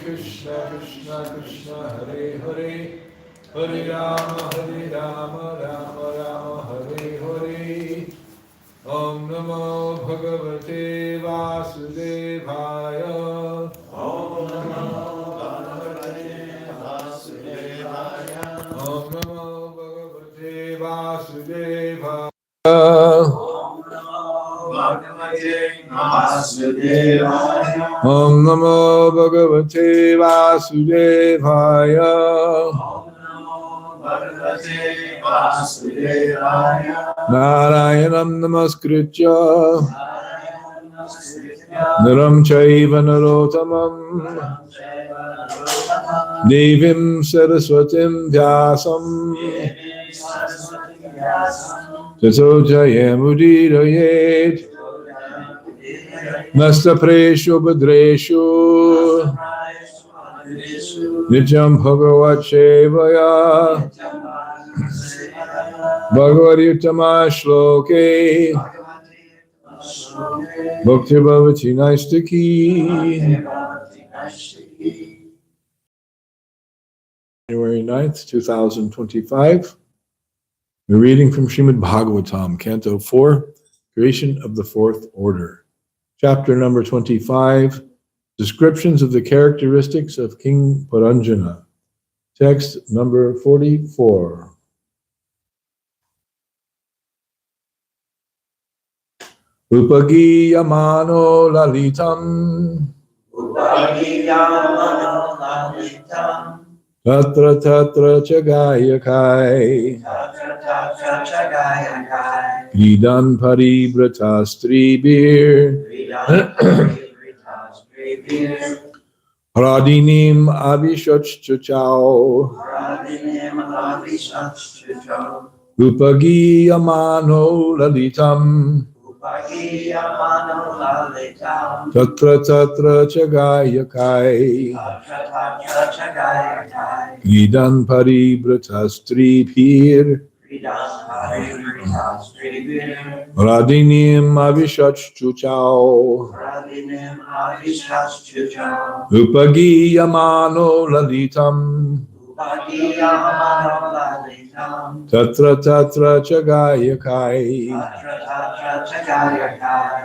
Krishna Krishna Krishna Hare Hare Hare Rama Rama Rama Hare Hare Om Namo Bhagavate Vasudevaya Om Namo Bhagavate Vasudevaya. Om Namo Bhagavate Vasudevaya Om Namo Bhagavate Vasudevaya. Om Namo Bhagavate Vasudevaya Om Namo Bhagavate Vasudevaya. Narayanam Namaskritya Naram Chaiva Narottamam Devim Saraswatim Vyasam Tato Jayamudidayet Nastapreshu Bhadreshu Nityam Bhagavat Shevaya Bhagavad Uttama Shloke Bhakti Bhavati Naistaki. January 9th, 2025. We're reading from Srimad Bhagavatam, Canto 4, Creation of the Fourth Order. Chapter number 25, Descriptions of the Characteristics of King Paranjana. Text number 44. Upagiyamano lalitam Tatra tatra chagayakai Kridan paribratastribir Pradinim abhishachchachao Upagiyamano lalitam Tatra tatra chagayakai Kridan paribratastribir Radinim avishachchuchao Upagiyamano lalitam Tatra tatra chagayakai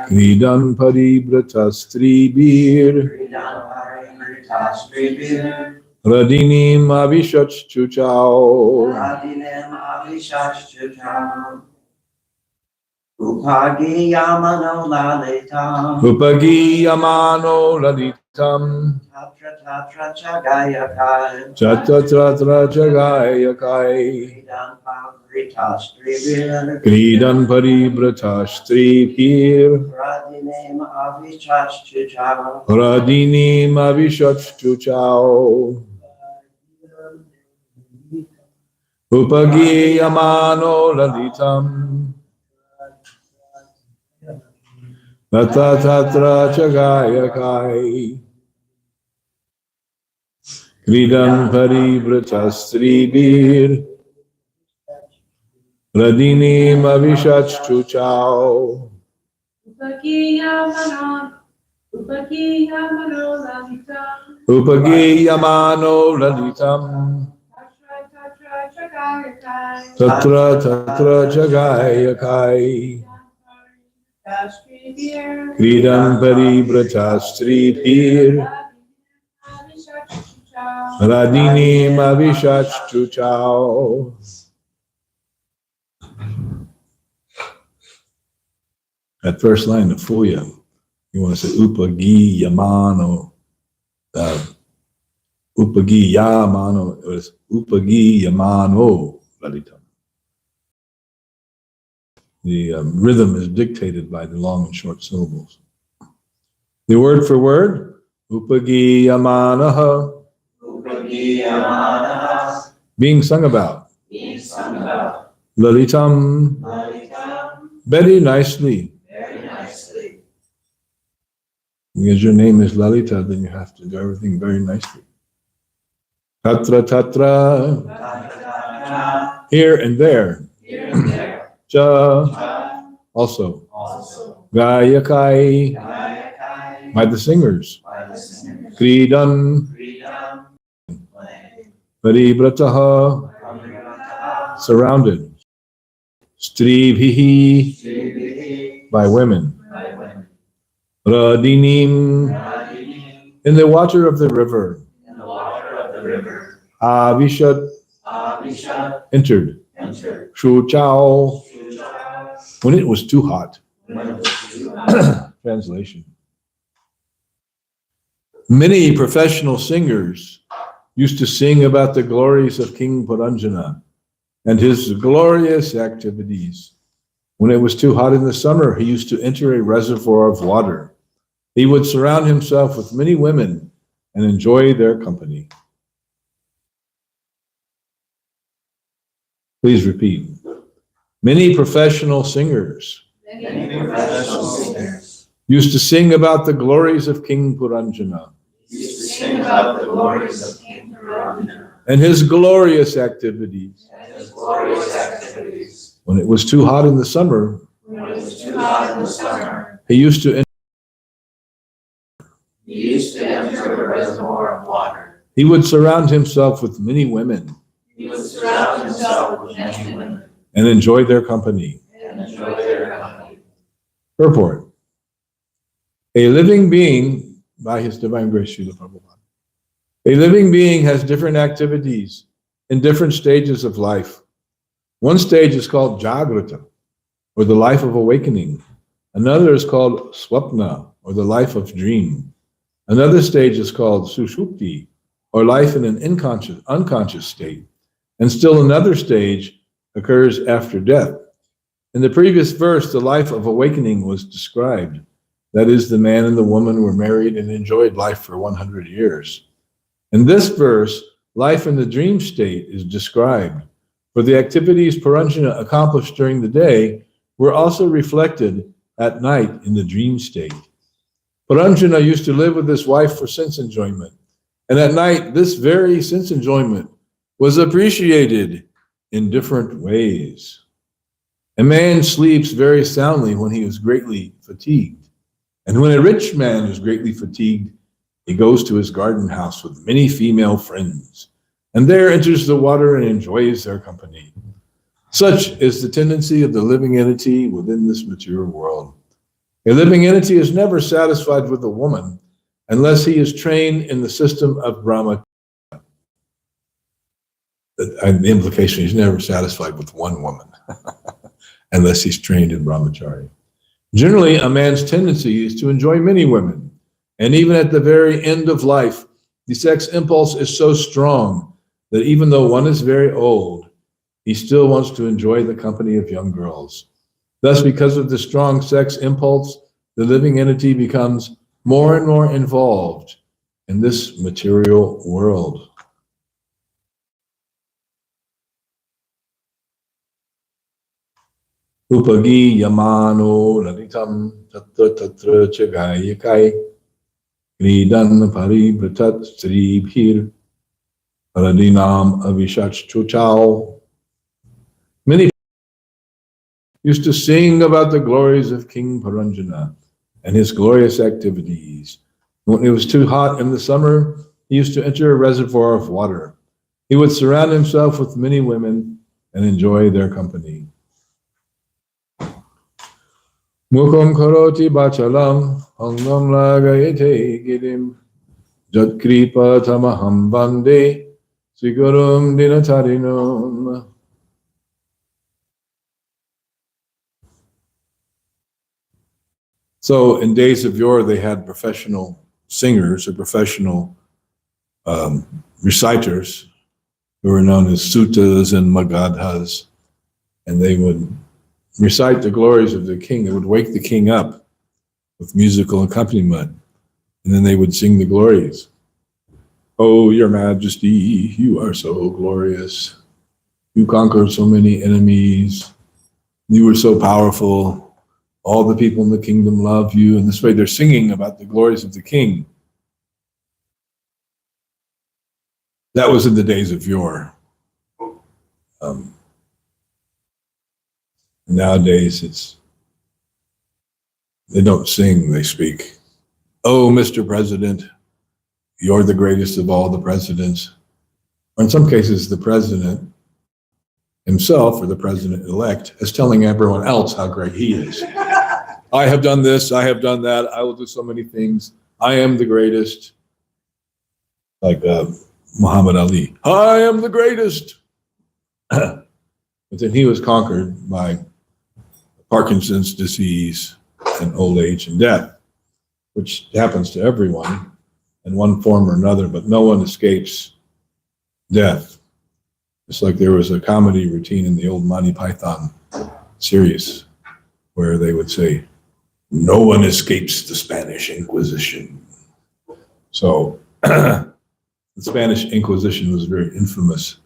Kridan paribratastribir Radinim avishachchuchao Upagiyamano lalitam Tatra chagayakai Tatra chagayakai Kridan paribratastribir Radinim avishachchuchao Upagiyamano lalitam Tatra chagayakai Kridan paribratastribir Radinim avishachchuchao Upagiyamano lalitam Tatra tatra chagayakai Kridan paribratastribir Radinim avishachchuchao. That first line to fool you. You want to say upagiyamano. Upagiyamano. It was upagiyamano lalitam. The rhythm is dictated by the long and short syllables. The word for word, upagiyamanaha. Being sung about. Lalitam. Very nicely. Because your name is Lalita, then you have to do everything very nicely. Tatra tatra. Here and there. Cha. Also. Gayakai. By the singers. Kridan. Parivrataha, surrounded. Stribhihi, by women. Radinim, in the water of the river. Avishat, entered. Shuchao, when it was too hot. Translation. Many professional singers used to sing about the glories of King Puranjana and his glorious activities. When it was too hot in the summer, he used to enter a reservoir of water. He would surround himself with many women and enjoy their company. Please repeat. Many professional singers used to sing about the glories of King Puranjana and his glorious activities. When it was too hot in the summer, he used to enter a reservoir of water. He would surround himself with many women. And enjoy their company. Purport. A living being, by His Divine Grace, Srila Prabhupada, a living being has different activities in different stages of life. One stage is called Jagrata, or the life of awakening. Another is called Swapna, or the life of dream. Another stage is called Sushupti, or life in an unconscious state. And still another stage occurs after death. In the previous verse, the life of awakening was described. That is, the man and the woman were married and enjoyed life for 100 years. In this verse, life in the dream state is described, for the activities Puranjana accomplished during the day were also reflected at night in the dream state. Puranjana used to live with his wife for sense enjoyment, and at night this very sense enjoyment was appreciated in different ways. A man sleeps very soundly when he is greatly fatigued, and when a rich man is greatly fatigued, he goes to his garden house with many female friends, and there enters the water and enjoys their company. Such is the tendency of the living entity within this material world. A living entity is never satisfied with a woman unless he is trained in the system of Brahma. The implication, he's never satisfied with one woman unless he's trained in brahmacharya. Generally, a man's tendency is to enjoy many women, and even at the very end of life, the sex impulse is so strong that even though one is very old, he still wants to enjoy the company of young girls. Thus, because of the strong sex impulse, the living entity becomes more and more involved in this material world. Upagi yamano lalitam tatra tatra chagayakai kridan paribratat stribhir paradinam avishach chuchao. Many used to sing about the glories of King Puranjana and his glorious activities. When it was too hot in the summer, he used to enter a reservoir of water. He would surround himself with many women and enjoy their company. Mukham karoti bachalam angam lagayate girim jatkripa tamaham vande sigurum dinatarinum. So in days of yore, they had professional singers or professional reciters who were known as suttas and magadhas, and they would recite the glories of the king. They would wake the king up with musical accompaniment, and then they would sing the glories. Oh, your majesty, you are so glorious. You conquered so many enemies. You were so powerful. All the people in the kingdom love you. And this way they're singing about the glories of the king. That was in the days of yore. Nowadays, they don't sing, they speak. Oh, Mr. President, you're the greatest of all the presidents. or in some cases, the president himself or the president-elect is telling everyone else how great he is. I have done this, I have done that, I will do so many things, I am the greatest. Like Muhammad Ali, I am the greatest. But then he was conquered by Parkinson's disease and old age and death, which happens to everyone in one form or another, but no one escapes death. It's like there was a comedy routine in the old Monty Python series where they would say, no one escapes the Spanish Inquisition. So the Spanish Inquisition was a very infamous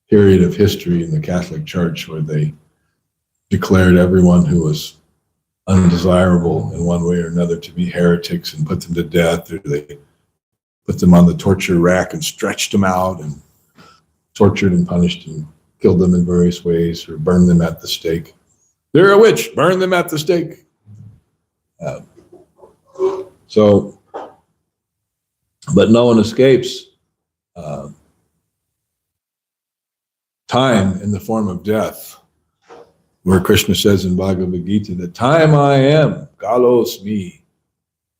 period of history in the Catholic Church where they declared everyone who was undesirable in one way or another to be heretics and put them to death, or they put them on the torture rack and stretched them out and tortured and punished and killed them in various ways, or burned them at the stake. They're a witch, burn them at the stake. But no one escapes time in the form of death, where Krishna says in Bhagavad Gita that time I am, kalos me,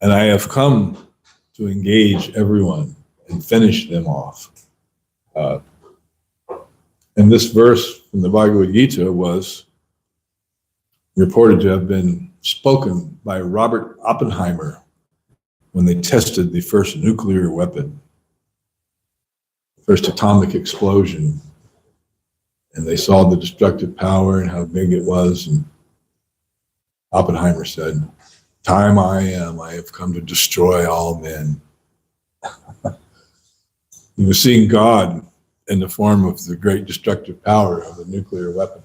and I have come to engage everyone and finish them off. And this verse from the Bhagavad Gita was reported to have been spoken by Robert Oppenheimer when they tested the first nuclear weapon, first atomic explosion, and they saw the destructive power and how big it was. And Oppenheimer said, time I am, I have come to destroy all men. He was seeing God in the form of the great destructive power of the nuclear weapon.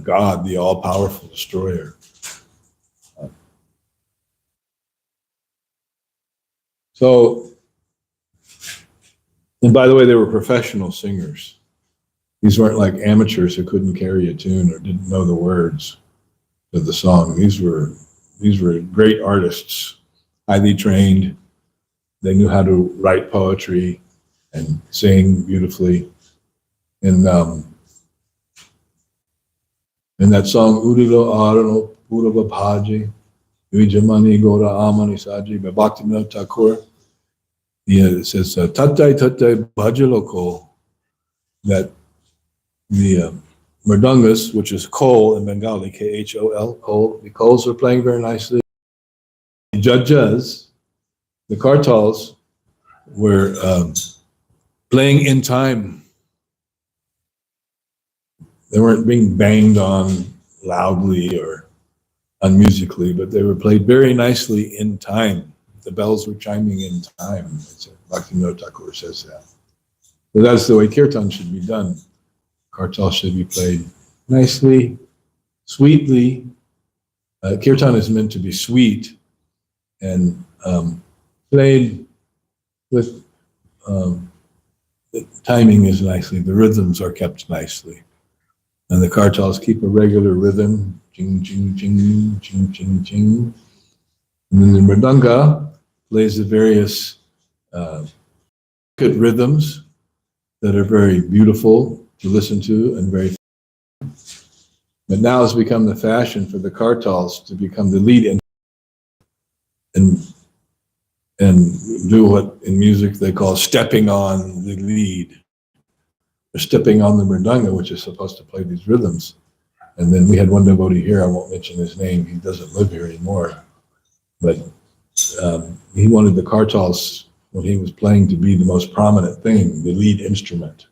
God, the all-powerful destroyer. So, and by the way, they were professional singers. These weren't like amateurs who couldn't carry a tune or didn't know the words of the song. These were great artists, highly trained. They knew how to write poetry and sing beautifully. And in that song, Udilo Arano Purava Bhaji, Vijamani Gora Amani Saji, by Bhaktivinoda Thakur, it says, Tatai Tatai Bhajaloko, that the mridungas, which is khol in Bengali, K-H-O-L, khol, the khols are playing very nicely. The judges, the kartals, were playing in time. They weren't being banged on loudly or unmusically, but they were played very nicely in time. The bells were chiming in time. Bhaktivinoda Thakur says that. So that's the way kirtan should be done. Kartal should be played nicely, sweetly. Kirtan is meant to be sweet and played with, the timing is nicely, the rhythms are kept nicely. And the kartals keep a regular rhythm, ching, ching, ching, ching, ching, ching. And then the mridanga plays the various good rhythms that are very beautiful to listen to and very. But now it's become the fashion for the kartals to become the lead and do what in music they call stepping on the lead. Or stepping on the mridanga, which is supposed to play these rhythms. And then we had one devotee here, I won't mention his name, he doesn't live here anymore, but he wanted the kartals, when he was playing, to be the most prominent thing, the lead instrument.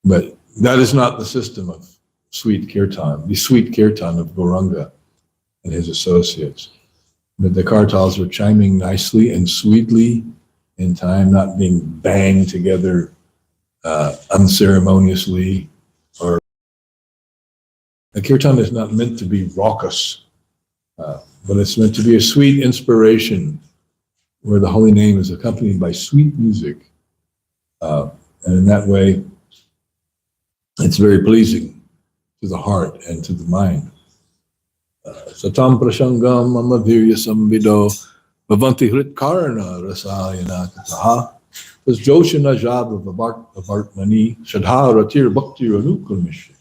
But that is not the system of sweet kirtan, the sweet kirtan of Gauranga and his associates. But the kartals were chiming nicely and sweetly in time, not being banged together unceremoniously. Or the kirtan is not meant to be raucous, but it's meant to be a sweet inspiration where the holy name is accompanied by sweet music. And in that way, it's very pleasing to the heart and to the mind. Satam prasangam amavirya samvido bhavanti hrit karana rasayana kataha Because Joshana Java Vavartmani Shadha Ratir Bhakti Ranukurmishri.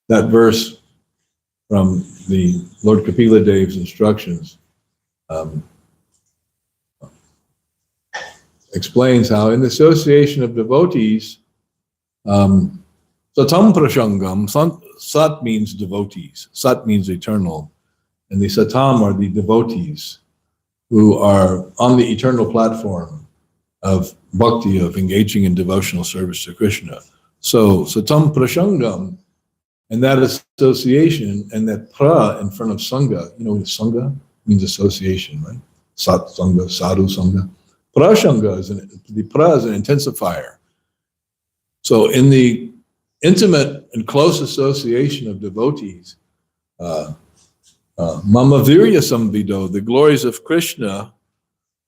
That verse from the Lord Kapila Dev's instructions explains how in the association of devotees, Satam Prashangam, Sat means devotees, Sat means eternal, and the Satam are the devotees who are on the eternal platform of bhakti, of engaging in devotional service to Krishna. So Satam Prashangam, and that association, and that pra in front of Sangha, you know, Sangha means association, right? Sat Sangha, Sadhu Sangha. Prashanga the pra is an intensifier. So in the intimate and close association of devotees, Mama Virya Samvido, the glories of Krishna,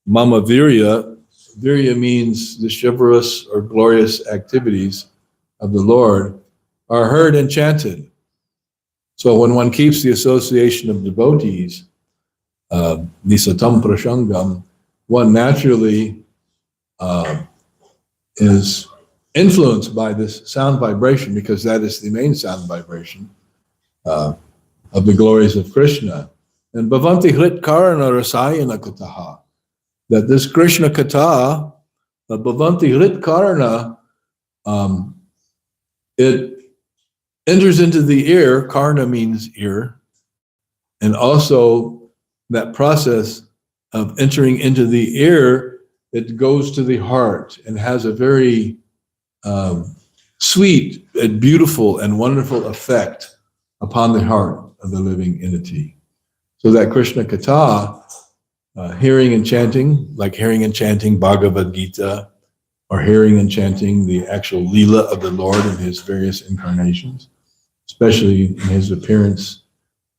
Mama Virya means the chivalrous or glorious activities of the Lord, are heard and chanted. So when one keeps the association of devotees, the Satam Prashangam, one naturally is influenced by this sound vibration, because that is the main sound vibration of the glories of Krishna. And Bhavanti Hrit Karana Rasayana Kataha, that this Krishna Kata, the Bhavanti Hrit Karana, it enters into the ear. Karna means ear, and also that process of entering into the ear, it goes to the heart and has a very sweet and beautiful and wonderful effect upon the heart of the living entity. So that Krishna Kata, hearing and chanting, like hearing and chanting Bhagavad Gita, or hearing and chanting the actual Leela of the Lord in his various incarnations, especially in his appearance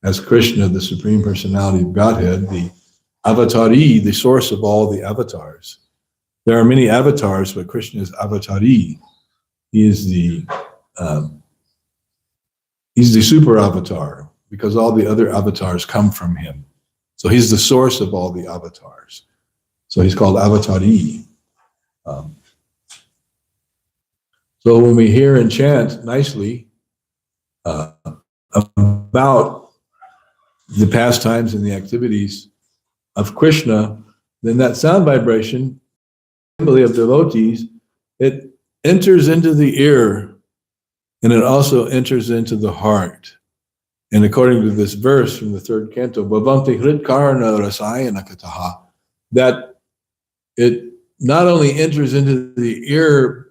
as Krishna, the Supreme Personality of Godhead, the Avatari, the source of all the avatars. There are many avatars, but Krishna is Avatari. He is he's the super avatar, because all the other avatars come from him. So he's the source of all the avatars. So he's called Avatari. So when we hear and chant nicely about the pastimes and the activities of Krishna, then that sound vibration, assembly of devotees, it enters into the ear, and it also enters into the heart. And according to this verse from the third canto, Bhavanti Hrit Karana Rasayana Kataha, that it not only enters into the ear,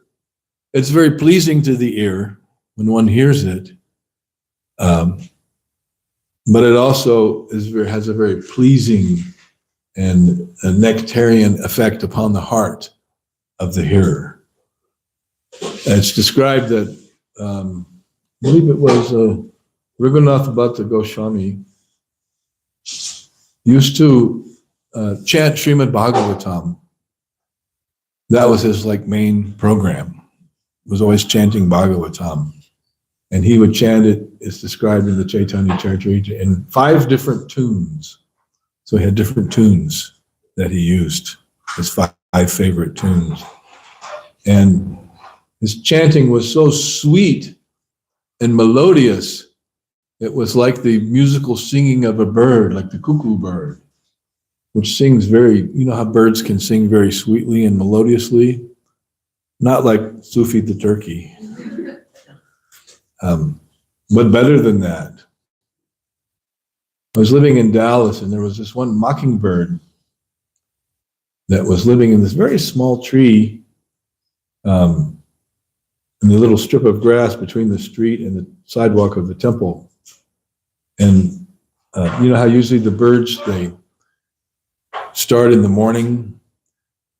it's very pleasing to the ear when one hears it, but it also has a very pleasing and a nectarian effect upon the heart of the hearer. And it's described that, I believe it was Raghunath Bhatta Goswami used to chant Srimad Bhagavatam. That was his main program. Was always chanting Bhagavatam. And he would chant it, it's described in the Chaitanya Charitamrita, in 5 different tunes. So he had different tunes that he used, his 5 favorite tunes. And his chanting was so sweet and melodious, it was like the musical singing of a bird, like the cuckoo bird, which sings you know how birds can sing very sweetly and melodiously? Not like Sufi the turkey, but better than that. I was living in Dallas, and there was this one mockingbird that was living in this very small tree in the little strip of grass between the street and the sidewalk of the temple. And you know how usually the birds, they start in the morning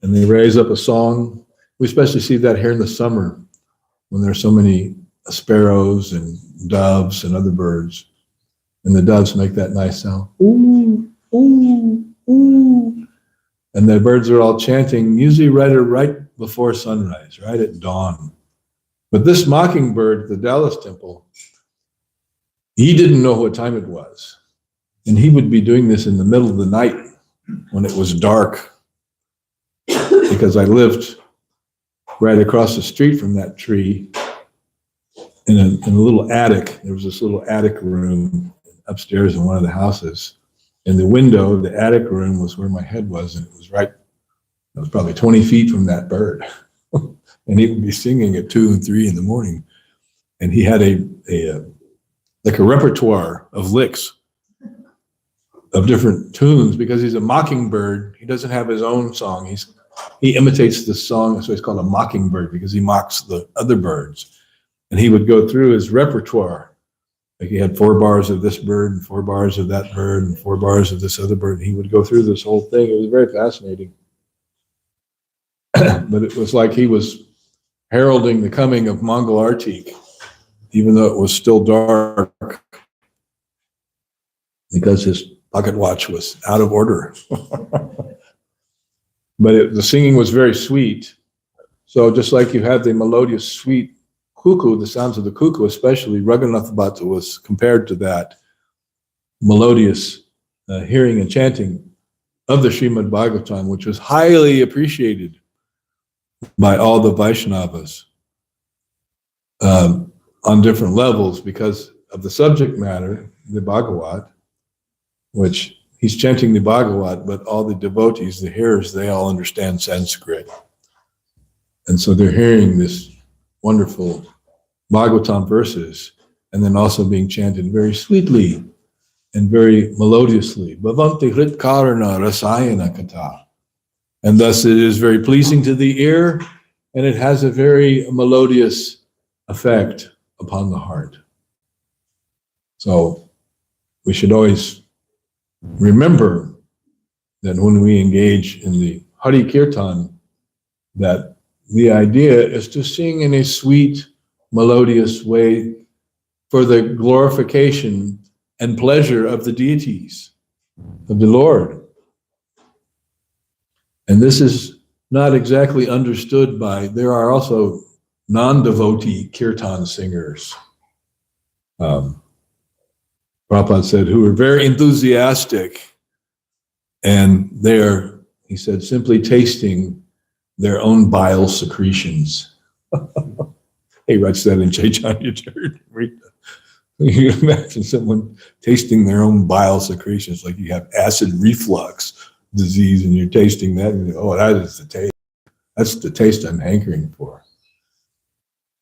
and they raise up a song. We especially see that here in the summer when there are so many sparrows and doves and other birds. And the doves make that nice sound. Ooh, ooh, ooh. And the birds are all chanting, usually right before sunrise, right at dawn. But this mockingbird at the Dallas temple, he didn't know what time it was. And he would be doing this in the middle of the night when it was dark, because because I lived right across the street from that tree in a little attic. There was this little attic room upstairs in one of the houses. And the window of the attic room was where my head was, and it was probably 20 feet from that bird. And he would be singing at 2 and 3 in the morning. And he had a repertoire of licks of different tunes, because he's a mockingbird. He doesn't have his own song. He imitates the song, so he's called a mockingbird, because he mocks the other birds. And he would go through his repertoire. Like he had 4 bars of this bird and 4 bars of that bird and 4 bars of this other bird. And he would go through this whole thing. It was very fascinating. But it was like he was heralding the coming of Mongol Arctic, even though it was still dark, because his pocket watch was out of order. But the singing was very sweet. So just like you had the melodious, sweet cuckoo, the sounds of the cuckoo especially, Raghunath Bhatta was compared to that melodious hearing and chanting of the Srimad Bhagavatam, which was highly appreciated by all the Vaishnavas on different levels because of the subject matter, the Bhagavat, which he's chanting the Bhagavat, but all the devotees, the hearers, they all understand Sanskrit. And so they're hearing this wonderful Bhagavatam verses, and then also being chanted very sweetly and very melodiously. Bhavanti hrit karana rasayana kata. And thus it is very pleasing to the ear, and it has a very melodious effect upon the heart. So we should always remember that when we engage in the Hari Kirtan, that the idea is to sing in a sweet, melodious way for the glorification and pleasure of the deities, of the Lord. And this is not exactly understood there are also non-devotee kirtan singers. Prabhupada said, who are very enthusiastic, and they're, he said, simply tasting their own bile secretions. He writes that in Chaitanya Charitamrita. You can imagine someone tasting their own bile secretions, like you have acid reflux disease and you're tasting that, and you go, oh, that is the taste. That's the taste I'm hankering for.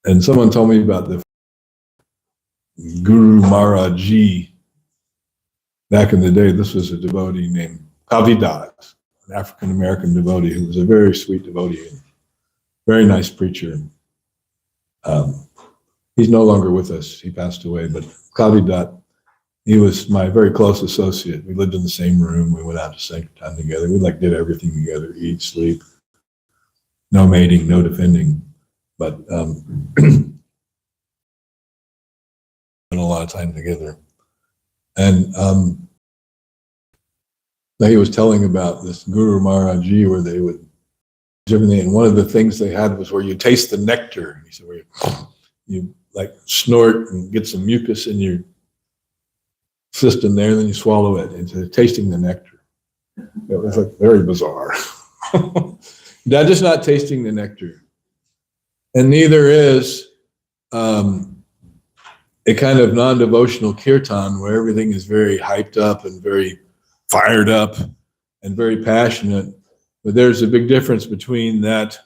And someone told me about the Guru Maharaji back in the day. This was a devotee named Kavidat, an African-American devotee who was a very sweet devotee, and very nice preacher. He's no longer with us. He passed away, but Kavidat, he was my very close associate. We lived in the same room. We went out to sanctum together. We did everything together, eat, sleep, no mating, no defending. But spent a lot of time together. And he was telling about this Guru Maharaji where they would everything, and one of the things they had was where you taste the nectar. He said where you like snort and get some mucus in your system there, and then you swallow it into tasting the nectar. It was like very bizarre. That is not tasting the nectar. And neither is a kind of non-devotional kirtan where everything is very hyped up and very fired up and very passionate. But there's a big difference between that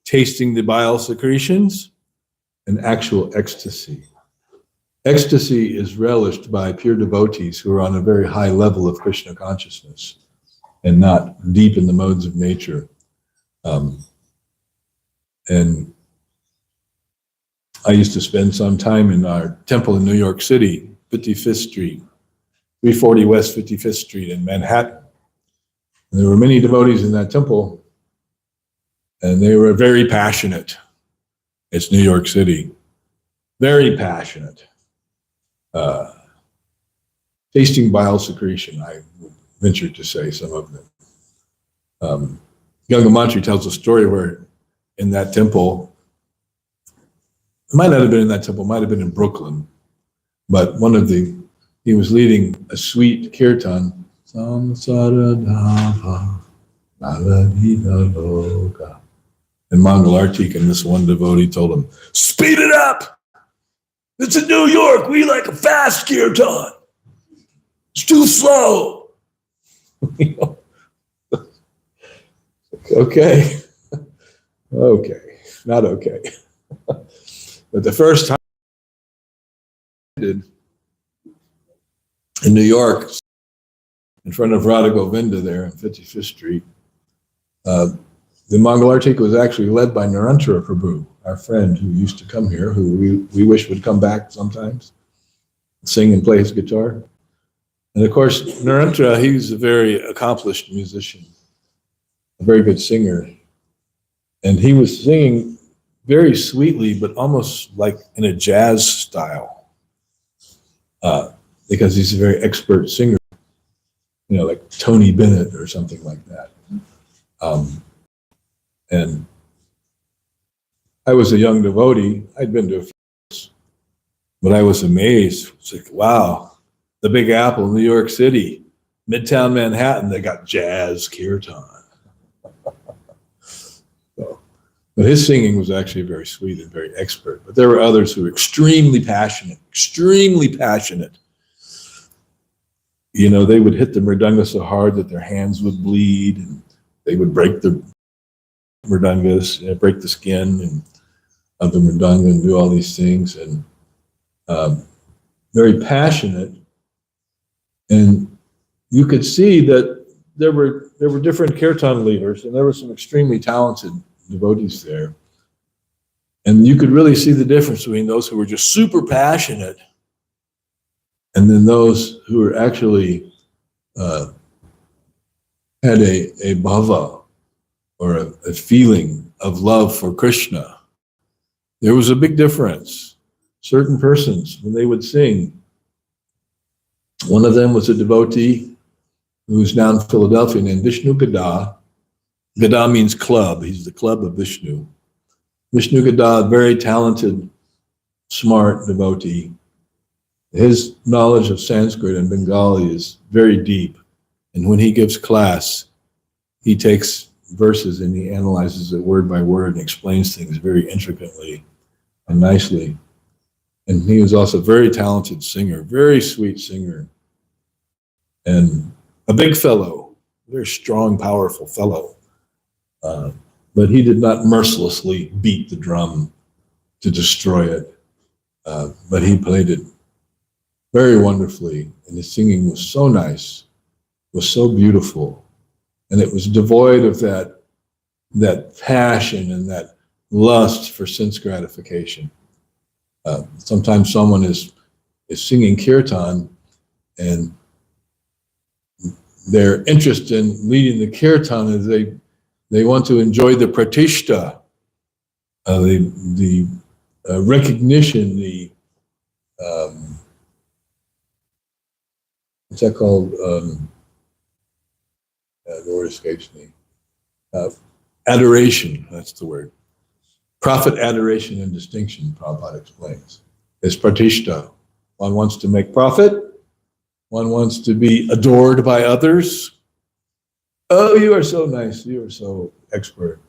tasting the bile secretions and actual ecstasy. Ecstasy is relished by pure devotees who are on a very high level of Krishna consciousness and not deep in the modes of nature. And I used to spend some time in our temple in New York City, 55th Street, 340 West 55th Street in Manhattan. And there were many devotees in that temple, and they were very passionate. It's New York City. Very passionate. Tasting bile secretion, I would venture to say, some of them. Gangamantri tells a story where in that temple, it might not have been in that temple, it might have been in Brooklyn, but he was leading a sweet kirtan, Samsaradhava Aladidaloka. And Mangalartik and this one devotee told him, speed it up! It's in New York. We like a fast kirtan. It's too slow. Okay. Okay. Not okay. But the first time I did in New York, in front of Radha Govinda there on 55th Street, the Mangalartik was actually led by Narantara Prabhu, our friend who used to come here, who we wish would come back sometimes, sing and play his guitar. And of course, Narantara, he's a very accomplished musician, a very good singer. And he was singing very sweetly, but almost like in a jazz style, because he's a very expert singer, like Tony Bennett or something like that. And I was a young devotee. I'd been to a few, but I was amazed. It's like, wow, the Big Apple, New York City, Midtown Manhattan, they got jazz kirtan. But his singing was actually very sweet and very expert. But there were others who were extremely passionate, extremely passionate. They would hit the mridanga so hard that their hands would bleed, and they would break the mridangas, break the skin of the mridanga and do all these things. And very passionate. And you could see that there were different kirtan leaders, and there were some extremely talented devotees there. And you could really see the difference between those who were just super passionate and then those who were actually had a bhava, or a feeling of love for Krishna. There was a big difference. Certain persons, when they would sing, one of them was a devotee who's now in Philadelphia named Vishnu Gada. Gada means club. He's the club of Vishnu. Vishnu Gada, very talented, smart devotee. His knowledge of Sanskrit and Bengali is very deep. And when he gives class, he takes verses and he analyzes it word by word and explains things very intricately and nicely. And he was also a very talented singer, very sweet singer. And a big fellow, very strong, powerful fellow. But he did not mercilessly beat the drum to destroy it. But he played it very wonderfully, and his singing was so nice, was so beautiful, and it was devoid of that passion and that lust for sense gratification. Sometimes someone is singing kirtan, and their interest in leading the kirtan is they want to enjoy the pratishta, the recognition, the what's that called? The word escapes me. Adoration, that's the word. Profit, adoration, and distinction, Prabhupada explains, is pratishta. One wants to make profit. One wants to be adored by others. Oh, you are so nice. You are so expert.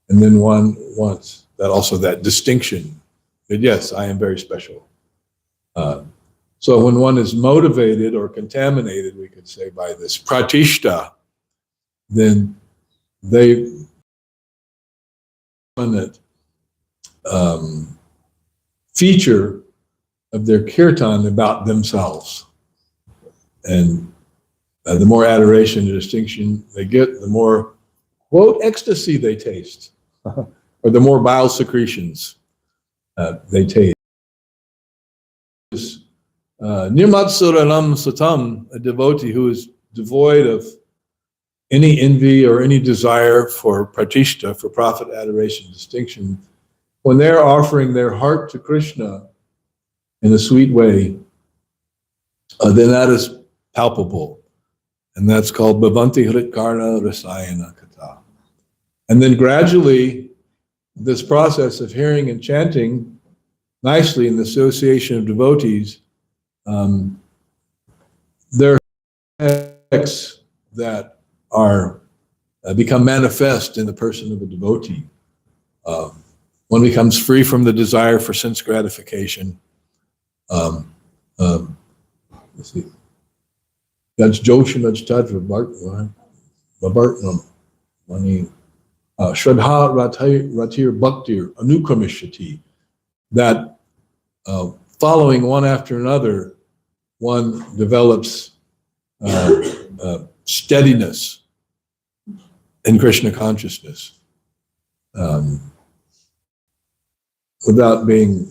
And then one wants that distinction. That yes, I am very special. So when one is motivated or contaminated, we could say, by this pratishta, then they dominant feature of their kirtan about themselves. And the more adoration and distinction they get, the more, quote, ecstasy they taste, or the more bile secretions they taste. Nirmatsuranam satam, a devotee who is devoid of any envy or any desire for pratishta, for profit, adoration, distinction, when they're offering their heart to Krishna in a sweet way, then that is palpable. And that's called Bhavanti Hritkarna Rasayana Kata. And then gradually, this process of hearing and chanting nicely in the association of devotees, there are effects that are become manifest in the person of a devotee. One becomes free from the desire for sense gratification. Let's see. That's Joshinaj Tadva Bhartanam. Shraddha Ratir Bhaktir Anukramishati. That following one after another, one develops steadiness in Krishna consciousness without being.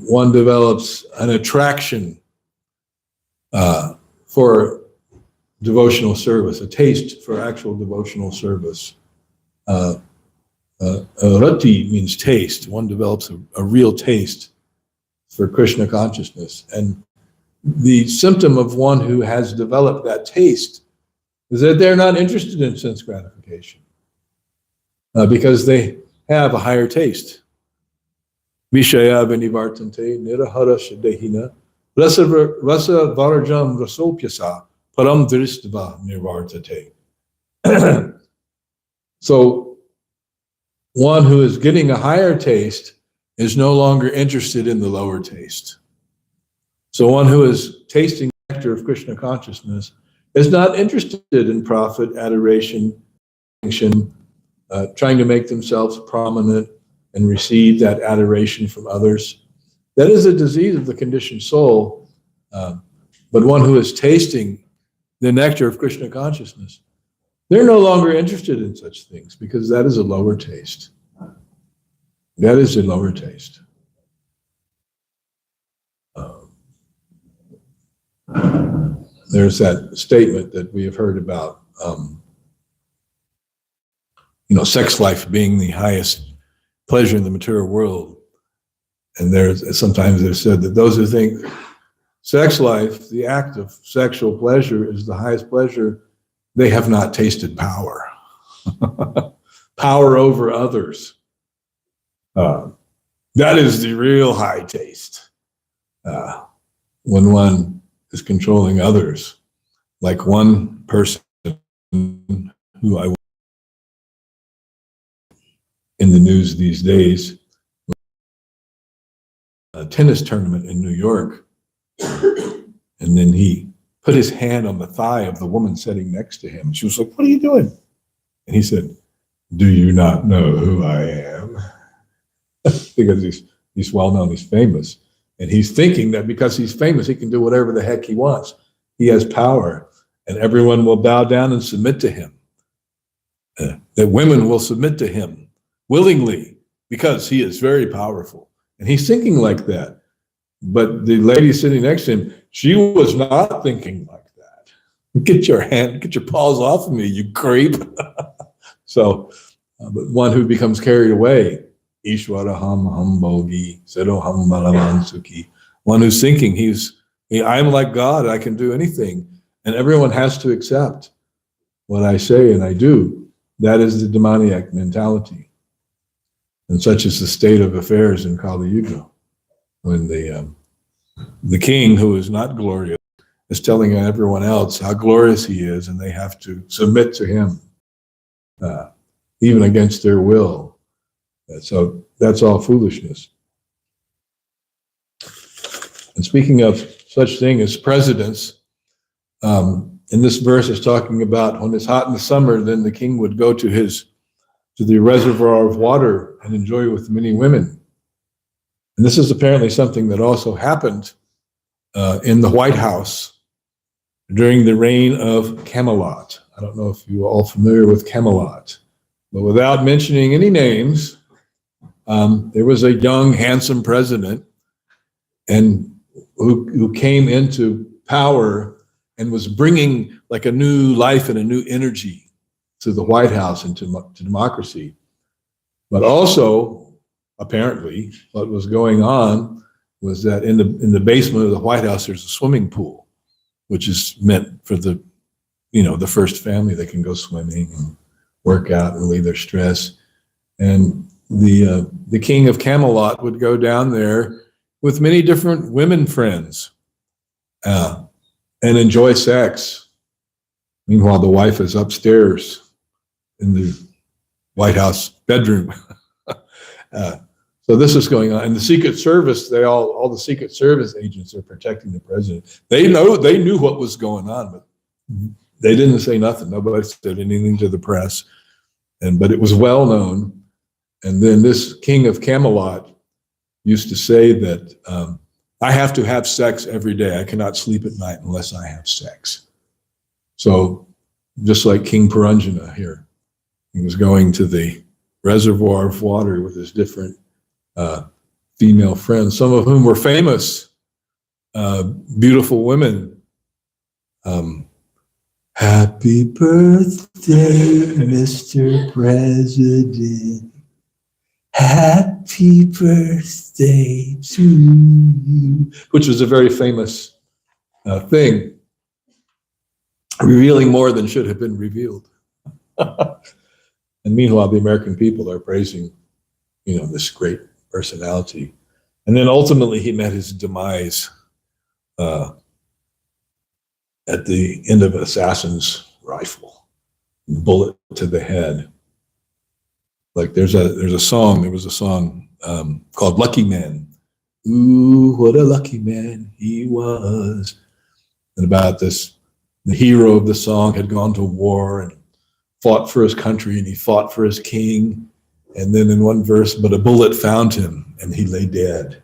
One develops an attraction for devotional service, a taste for actual devotional service. Rati means taste. One develops a real taste for Krishna consciousness. And the symptom of one who has developed that taste is that they're not interested in sense gratification because they have a higher taste. Vishaya vinivartante nirahara shadehina rasa varajam rasopyasa param drishtva nirvartate. So one who is getting a higher taste is no longer interested in the lower taste. So one who is tasting the nectar of Krishna consciousness is not interested in profit, adoration, trying to make themselves prominent and receive that adoration from others. That is a disease of the conditioned soul. But one who is tasting the nectar of Krishna consciousness, they're no longer interested in such things because that is a lower taste. That is a lower taste. There's that statement that we have heard about, sex life being the highest pleasure in the material world. And sometimes they've said that those who think sex life, the act of sexual pleasure, is the highest pleasure, they have not tasted power. Power over others. That is the real high taste. When one is controlling others, like one person who I in the news these days, a tennis tournament in New York, and then he put his hand on the thigh of the woman sitting next to him. She was like, "What are you doing?" And he said, "Do you not know who I am?" Because he's well known, he's famous. And he's thinking that because he's famous, he can do whatever the heck he wants. He has power, and everyone will bow down and submit to him. That women will submit to him willingly because he is very powerful. And he's thinking like that. But the lady sitting next to him, she was not thinking like that. Get your paws off of me, you creep. So, but one who becomes carried away, Ishwaraham Hambogi, Sedoham Malaman Sukhi. One who's thinking I'm like God, I can do anything. And everyone has to accept what I say and I do. That is the demoniac mentality. And such is the state of affairs in Kali Yuga, when the king, who is not glorious, is telling everyone else how glorious he is, and they have to submit to him, even against their will. So that's all foolishness. And speaking of such thing as presidents, in this verse is talking about when it's hot in the summer, then the king would go to the reservoir of water and enjoy with many women. And this is apparently something that also happened in the White House during the reign of Camelot. I don't know if you are all familiar with Camelot, but without mentioning any names, there was a young, handsome president and who came into power and was bringing like a new life and a new energy to the White House and to democracy. But also, apparently, what was going on was that in the basement of the White House, there's a swimming pool, which is meant for the first family. They can go swimming and work out and relieve their stress. And the king of Camelot would go down there with many different women friends and enjoy sex Meanwhile, the wife is upstairs in the White House bedroom. So this is going on. And the Secret Service, all the Secret Service agents are protecting the president. They knew what was going on, but they didn't say nothing. Nobody said anything to the press. But it was well known. And then this king of Camelot used to say that I have to have sex every day. I cannot sleep at night unless I have sex. So just like King Puranjana here, he was going to the reservoir of water with his different female friends, some of whom were famous, beautiful women. Happy birthday, Mr. President. Happy birthday to you. Which was a very famous thing, revealing more than should have been revealed. And meanwhile, the American people are praising, this great personality. And then ultimately he met his demise at the end of an assassin's rifle, bullet to the head. Like there was a song called Lucky Man. Ooh, what a lucky man he was. And about this, the hero of the song had gone to war and fought for his country, and he fought for his king. And then in one verse, but a bullet found him and he lay dead.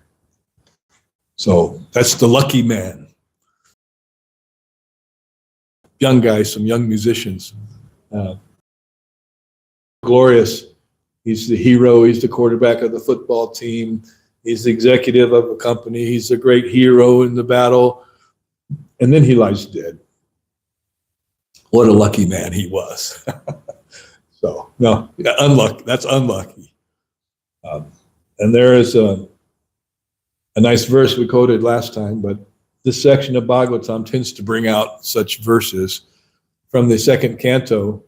So that's the lucky man. Young guys, some young musicians. Glorious. He's the hero. He's the quarterback of the football team. He's the executive of a company. He's a great hero in the battle. And then he lies dead. What a lucky man he was. So, no, unlucky. That's unlucky. And there is a nice verse we quoted last time, but this section of Bhagavatam tends to bring out such verses from the second canto,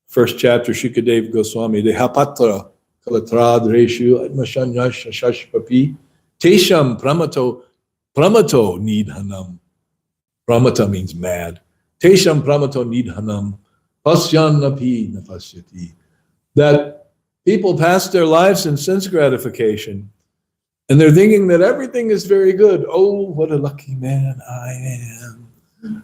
first chapter, Shukadeva Goswami, Dehapatra Kalatradreshu Atmashanyash Shashpapi Tesham Pramato Nidhanam. Pramata means mad. Tesham Pramato Nidhanam Pasyanapi Napasyati. That people pass their lives in sense gratification and they're thinking that everything is very good. Oh, what a lucky man I am,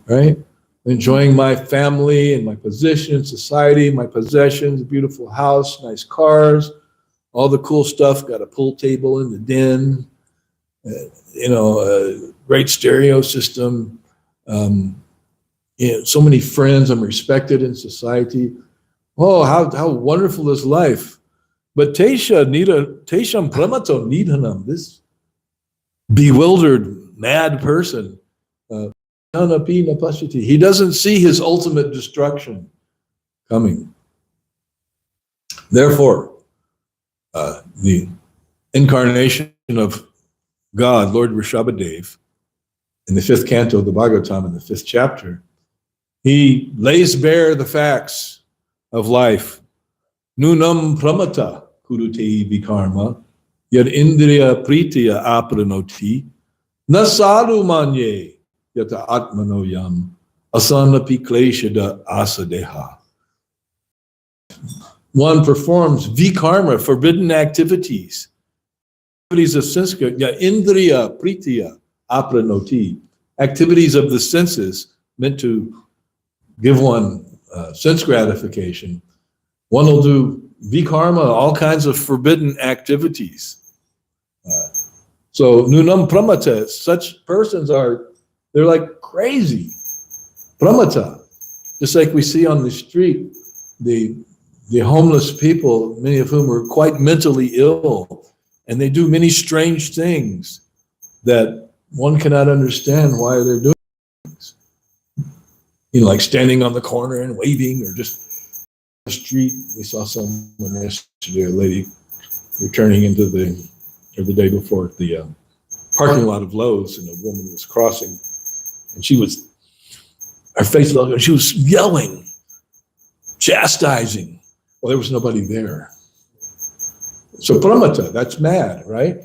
right? Enjoying my family and my position in society, my possessions, a beautiful house, nice cars, all the cool stuff, got a pool table in the den, a great stereo system, so many friends, I'm respected in society. Oh, how wonderful is life. But Tesham Pramato Nidhanam, this bewildered, mad person, he doesn't see his ultimate destruction coming. Therefore, the incarnation of God, Lord Rishabhadev, in the fifth canto of the Bhagavatam, in the fifth chapter, he lays bare the facts of life. Nunam pramata kurute vikarma yad indriya pritiya apranoti nasaru manye yata atmanoyam asanapi kleshada asadeha. One performs vikarma, forbidden activities. Activities of sense, indriya pritiya apranoti, activities of the senses meant to give one sense gratification. One will do vikarma, all kinds of forbidden activities. So nunam pramata, such persons they're like crazy. Pramata, just like we see on the street, the homeless people, many of whom are quite mentally ill, and they do many strange things that one cannot understand why they're doing things. Like standing on the corner and waving, or just the street. We saw someone yesterday, a lady returning into the day before, the parking lot of Lowe's, and a woman was crossing, and her face looked, she was yelling, chastising. Well, there was nobody there. So pramata, that's mad, right?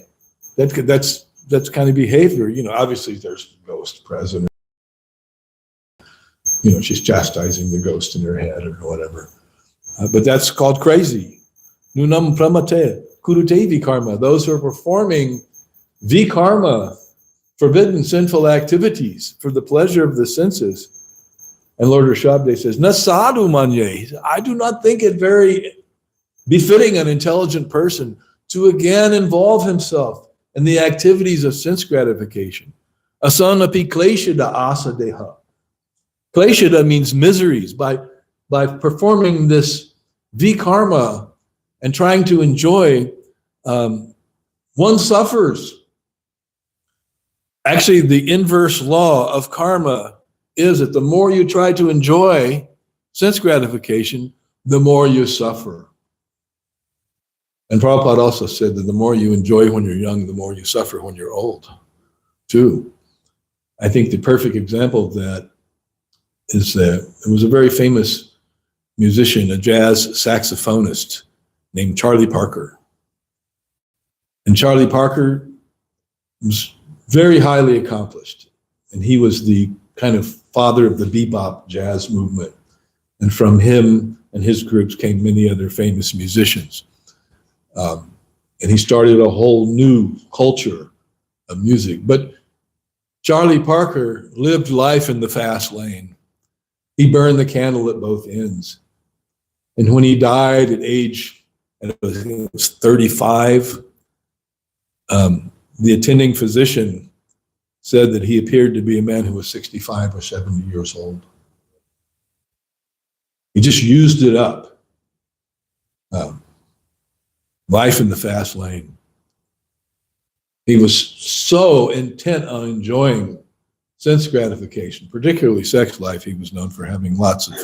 That's kind of behavior. Obviously there's ghosts present. she's chastising the ghost in her head or whatever. But that's called crazy. Nunam pramate kurute vikarma. Those who are performing vikarma, forbidden sinful activities for the pleasure of the senses. And Lord Rishabde says, Nasadu manye. I do not think it very befitting an intelligent person to again involve himself in the activities of sense gratification. Asanapi kleshada asadeha. Kleshada means miseries. By performing this vikarma and trying to enjoy, one suffers. Actually, the inverse law of karma is that the more you try to enjoy sense gratification, the more you suffer. And Prabhupada also said that the more you enjoy when you're young, the more you suffer when you're old, too. I think the perfect example of that is that there was a very famous musician, a jazz saxophonist named Charlie Parker. And Charlie Parker was very highly accomplished. And he was the kind of father of the bebop jazz movement. And from him and his groups came many other famous musicians. And he started a whole new culture of music. But Charlie Parker lived life in the fast lane. He burned the candle at both ends. And when he died at age, it was 35, the attending physician said that he appeared to be a man who was 65 or 70 years old. He just used it up. Life in the fast lane. He was so intent on enjoying sense gratification, particularly sex life. He was known for having lots of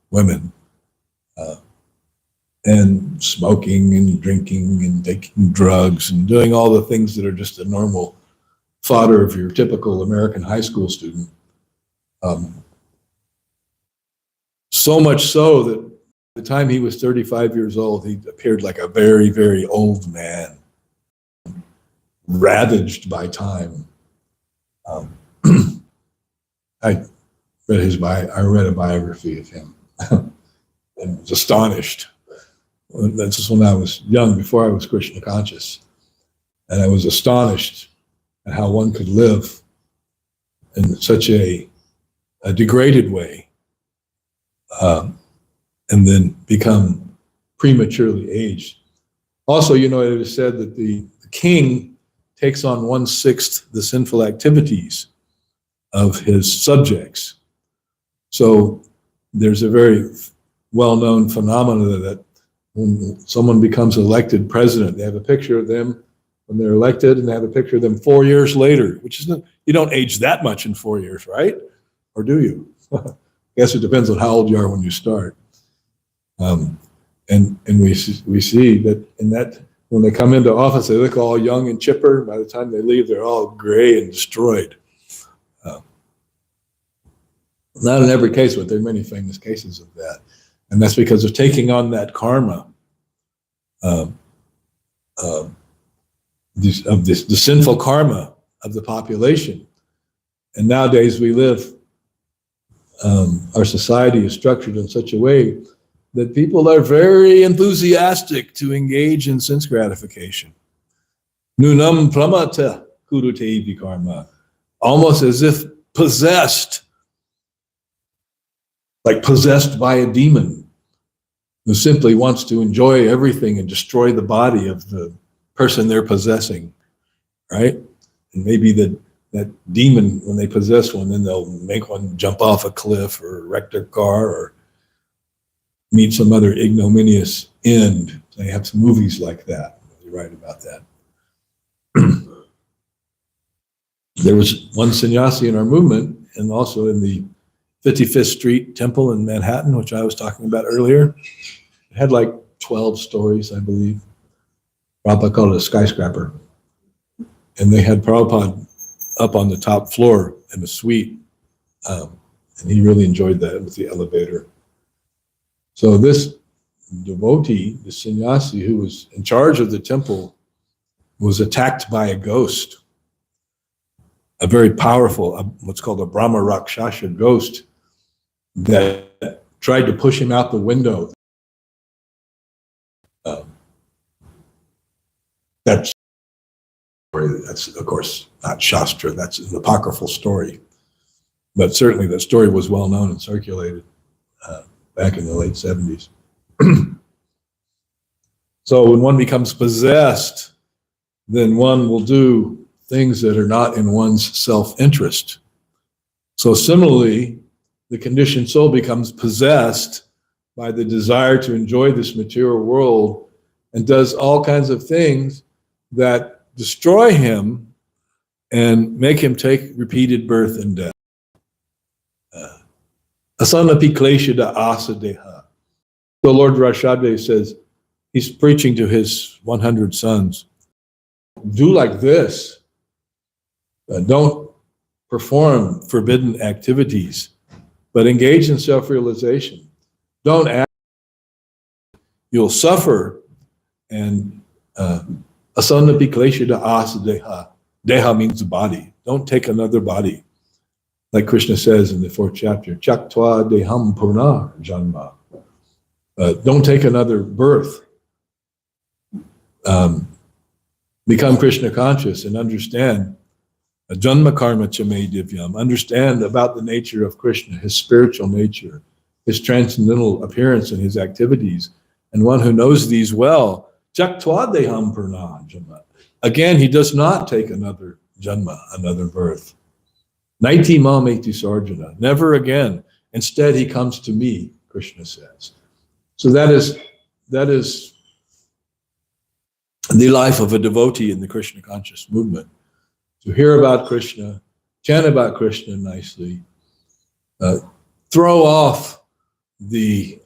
women, and smoking and drinking and taking drugs and doing all the things that are just a normal fodder of your typical American high school student. So much so that by the time he was 35 years old, he appeared like a very, very old man, ravaged by time. I read a biography of him and was astonished. That's just when I was young, before I was Krishna conscious. And I was astonished at how one could live in such a degraded way, and then become prematurely aged. Also, it is said that the king takes on 1/6 the sinful activities of his subjects. So there's a very well-known phenomenon that when someone becomes elected president, they have a picture of them when they're elected, and they have a picture of them 4 years later, which is you don't age that much in 4 years, right? Or do you? I guess it depends on how old you are when you start. And we see that when they come into office, they look all young and chipper. By the time they leave, they're all gray and destroyed. Not in every case, but there are many famous cases of that. And that's because of taking on that karma, the sinful karma of the population. And nowadays we live, our society is structured in such a way that people are very enthusiastic to engage in sense gratification. Nunam pramata kurute vikarma. Almost as if possessed, like possessed by a demon who simply wants to enjoy everything and destroy the body of the person they're possessing, right? And maybe that demon, when they possess one, then they'll make one jump off a cliff or wreck their car or meet some other ignominious end. They have some movies like that. They write about that. There was one sannyasi in our movement, and also in the 55th Street Temple in Manhattan, which I was talking about earlier. It had like 12 stories, I believe. Prabhupada called it a skyscraper. And they had Prabhupada up on the top floor in a suite. And he really enjoyed that with the elevator. So this devotee, the sannyasi who was in charge of the temple, was attacked by a ghost, a very powerful, what's called a Brahma Rakshasa ghost. that tried to push him out the window. That's of course not Shastra, that's an apocryphal story. But certainly that story was well known and circulated back in the late 70s. So when one becomes possessed, then one will do things that are not in one's self-interest. So similarly, the conditioned soul becomes possessed by the desire to enjoy this material world and does all kinds of things that destroy him and make him take repeated birth and death. Asanapi kleshada asadeha. The Lord Rashade says, he's preaching to his 100 sons. Do like this. Don't perform forbidden activities, but engage in self-realization. Don't act. You'll suffer. And asanapi kleshada asadeha. Deha means the body. Don't take another body. Like Krishna says in the 4th chapter, Chaktva deham purna janma. Don't take another birth. Become Krishna conscious and understand janma karma chame divyam. Understand about the nature of Krishna, his spiritual nature, his transcendental appearance and his activities. And one who knows these well, Chaktva deham purna janma. Again, he does not take another janma, another birth. Naiti mameti sarjana, never again. Instead, he comes to me, Krishna says. So that is the life of a devotee in the Krishna conscious movement. To hear about Krishna, chant about Krishna nicely, throw off the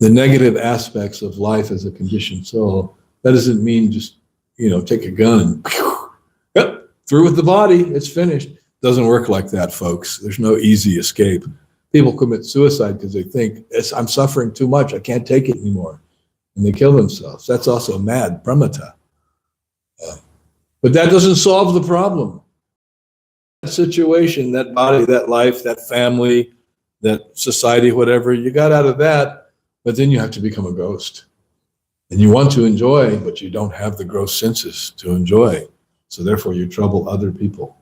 negative aspects of life as a conditioned soul. That doesn't mean just, take a gun and yep, through with the body, it's finished. Doesn't work like that, folks. There's no easy escape. People commit suicide because they think, I'm suffering too much, I can't take it anymore. And they kill themselves. That's also mad, pramata. But that doesn't solve the problem. That situation, that body, that life, that family, that society, whatever, you got out of that, but then you have to become a ghost. And you want to enjoy, but you don't have the gross senses to enjoy. So therefore you trouble other people,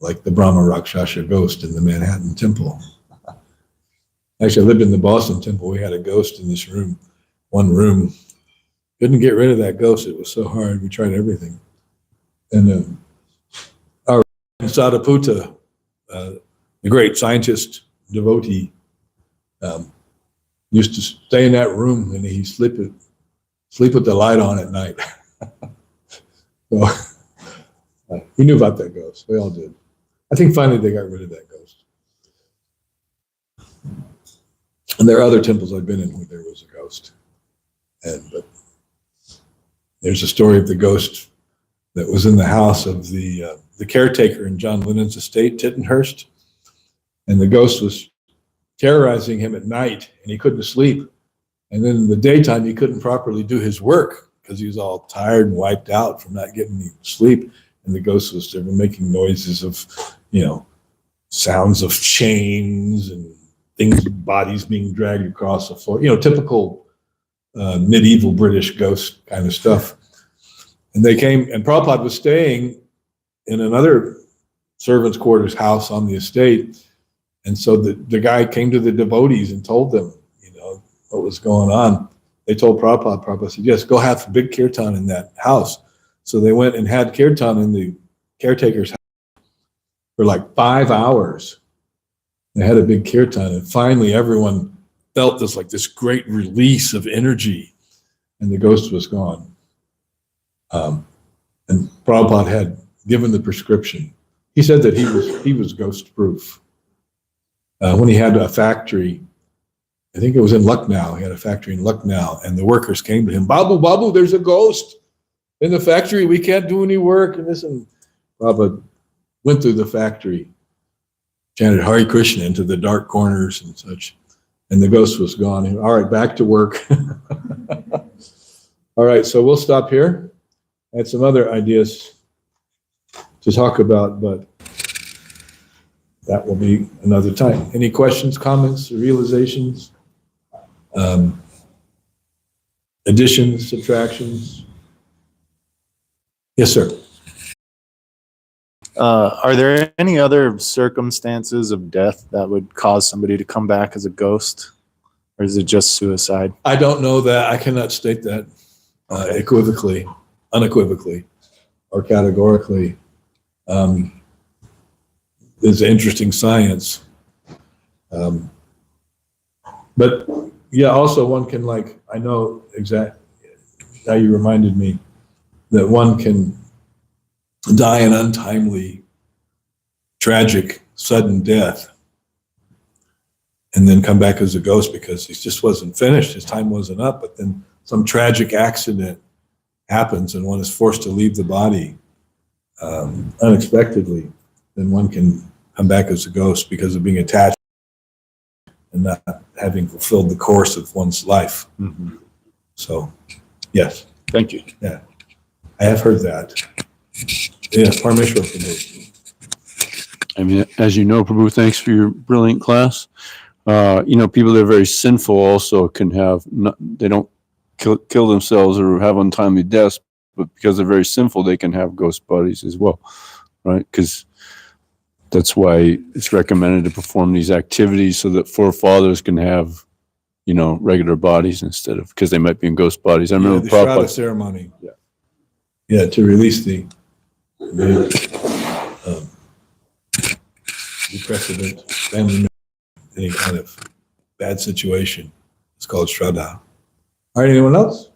like the Brahma Rakshasa ghost in the Manhattan Temple. Actually, I lived in the Boston Temple. We had a ghost in this room, one room. Couldn't get rid of that ghost. It was so hard. We tried everything. And our Sadaputta, the great scientist, devotee, used to stay in that room and he'd sleep with the light on at night. So, he knew about that ghost. We all did. I think finally they got rid of that ghost. And there are other temples I've been in where there was a ghost. But there's a story of the ghost that was in the house of the caretaker in John Lennon's estate, Tittenhurst. And the ghost was terrorizing him at night and he couldn't sleep. And then in the daytime, he couldn't properly do his work because he was all tired and wiped out from not getting any sleep. And the ghost was making noises of, sounds of chains and things, bodies being dragged across the floor, typical medieval British ghost kind of stuff. And they came, and Prabhupada was staying in another servant's quarters house on the estate. And so the guy came to the devotees and told them, what was going on. They told Prabhupada. Prabhupada said, yes, go have a big kirtan in that house. So they went and had kirtan in the caretaker's house for like 5 hours. They had a big kirtan, and finally everyone felt this great release of energy, and the ghost was gone. And Prabhupada had given the prescription. He said that he was ghost proof. When he had a factory, I think it was in Lucknow. He had a factory in Lucknow, and the workers came to him, Babu, there's a ghost in the factory. We can't do any work. And Prabhupada went through the factory, chanted Hare Krishna into the dark corners and such, and the ghost was gone. And, all right, back to work. All right, so we'll stop here. I had some other ideas to talk about, but that will be another time. Any questions, comments, realizations, additions, subtractions? Yes, sir. Are there any other circumstances of death that would cause somebody to come back as a ghost? Or is it just suicide? I don't know that. I cannot state that unequivocally, or categorically. It's interesting science. But yeah, also one can, like, I know exactly, now you reminded me that one can die an untimely, tragic, sudden death and then come back as a ghost because he just wasn't finished, his time wasn't up, but then some tragic accident happens and one is forced to leave the body unexpectedly, then one can come back as a ghost because of being attached and not having fulfilled the course of one's life. Mm-hmm. So, yes. Thank you. Yeah, I have heard that. Yes, Parmeshwar Prabhu. I mean, as you know, Prabhu, thanks for your brilliant class. People that are very sinful also can have, they don't kill themselves or have untimely deaths, but because they're very sinful, they can have ghost bodies as well, right? Because that's why it's recommended to perform these activities so that forefathers can have, regular bodies instead of, because they might be in ghost bodies. I remember The Shraddha Prabhupada. ceremony. Yeah, to release the precedent family member, any kind of bad situation. It's called Shraddha. All right, anyone else?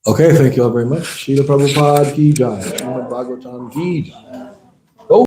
Okay, thank you all very much. Srila Prabhupada ki jai. Srimad Bhagavatam ki jai.